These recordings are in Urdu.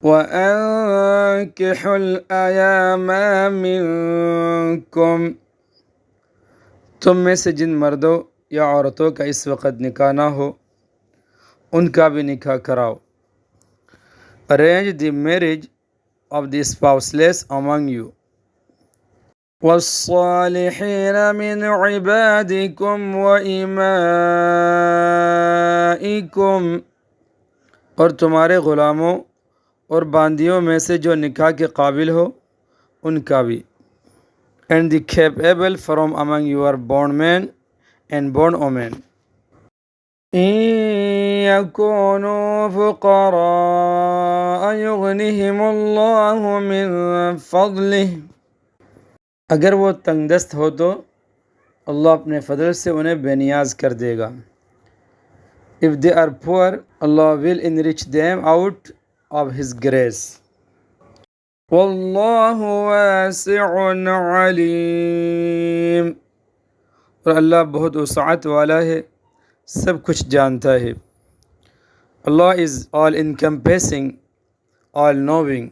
وَأَنكِحُوا الْأَيَامَ مِنکم، تم میں سے جن مردوں یا عورتوں کا اس وقت نکاح نہ ہو ان کا بھی نکاح کراؤ. Arrange the marriage of the spouseless among you. وَالصَّالِحِينَ مِنْ عِبَادِكُمْ وَإِمَائِكُمْ، اور تمہارے غلاموں اور باندیوں میں سے جو نکاح کے قابل ہو ان کا بھی. And the capable from among your bondmen and bondwomen. إِن يَكُونُوا فُقَرَاءَ يُغْنِهِمُ اللَّهُ مِن فَضْلِهِ، اگر وہ تنگ دست ہو تو اللہ اپنے فضل سے انہیں بے نیاز کر دے گا. If they are poor, Allah will enrich them out of His grace. وَاللَّهُ وَاسِعٌ عَلِيمٌ، اور اللہ بہت وسعت والا ہے، سب کچھ جانتا ہے. Allah is all encompassing, all knowing.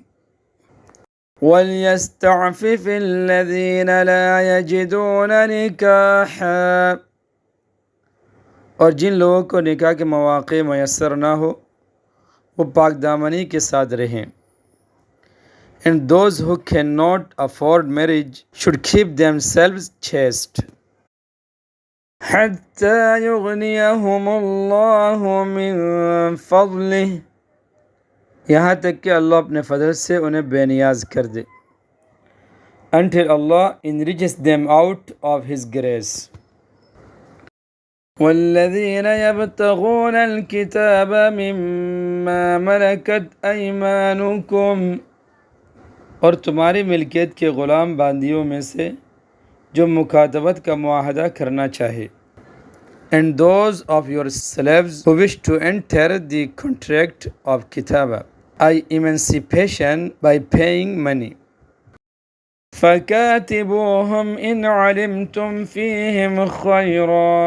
وَلْيَسْتَعْفِفِ الَّذِينَ لَا يَجِدُونَ نِكَاحًا، اور جن لوگوں کو نکاح کے مواقع میسر نہ ہو وہ پاک دامنی کے ساتھ رہیں. And those who cannot afford marriage should keep themselves chaste. حَتَّى يُغْنِيَهُمُ اللَّهُ مِن فَضْلِهِ، یہاں تک کہ اللہ اپنے فضل سے انہیں بے نیاز کر دے. Until Allah enriches them out of His grace. وَالَّذِينَ يَبْتَغُونَ الْكِتَابَ مِمَّا مَلَكَتْ أَيْمَانُكُمْ، اور تمہاری ملکیت کے غلام باندیوں میں سے جو مکاتبت کا معاہدہ کرنا چاہے. And those of your slaves who wish to enter the contract of kitaba, emancipation by paying money. فَكَاتِبُوهُمْ إِنْ عَلِمْتُمْ فِيهِمْ خَيْرًا،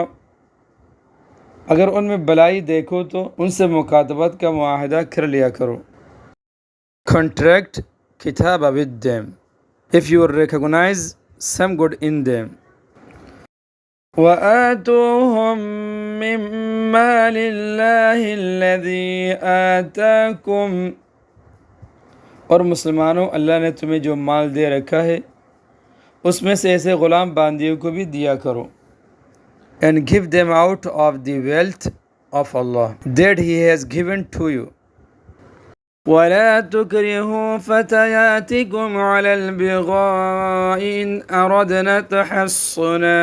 اگر ان میں بلائی دیکھو تو ان سے مکاتبت کا معاہدہ کر لیا کرو. Contract kitaba with them if you recognize some good in them. وَآتُوهُمْ مِنْ مَالِ اللَّهِ الَّذِي آتَاكُمْ، اور مسلمانوں اللہ نے تمہیں جو مال دے رکھا ہے اس میں سے ایسے غلام باندیوں کو بھی دیا کرو. And give them out of the wealth of Allah that He has given to you. وَلَا تُكْرِهُوا فَتَيَاتِكُمْ عَلَى الْبِغَاءِ إِنْ أَرَدْنَ تَحَصُّنًا،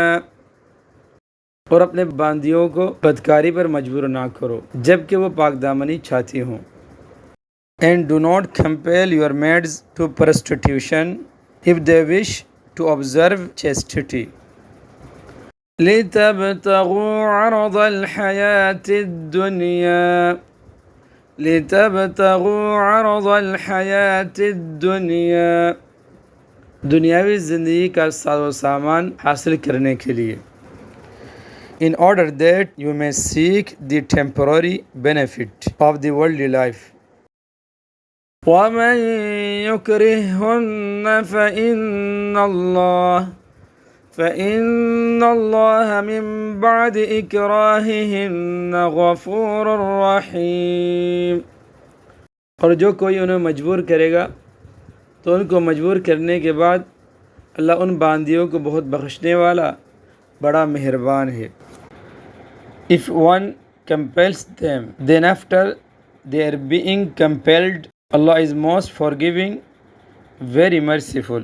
اور اپنے باندیوں کو بدکاری پر مجبور نہ کرو جب کہ وہ پاک دامنی چاہتی ہوں. And do not compel your maids to prostitution if they wish to observe chastity. لِتَبْتَغُوا عَرَضَ الْحَيَاةِ الدُّنْيَا، لِتَبْتَغُوا عَرَضَ الْحَيَاةِ الدُّنْيَا، دنیاوی زندگی کا ساز و سامان حاصل کرنے کے لیے. In order that you may seek the temporary benefit of the worldly life. وَمَن يُكْرِههُنَّ فَإِنَّ اللَّهَ مِن بَعْدِ إِكْرَاهِهِنَّ غَفُورٌ رَحِيمٌ، اور جو کوئی انہیں مجبور کرے گا تو ان کو مجبور کرنے کے بعد اللہ ان باندیوں کو بہت بخشنے والا بڑا مہربان ہے. If one compels them, then after they are being compelled, Allah is most forgiving, very merciful.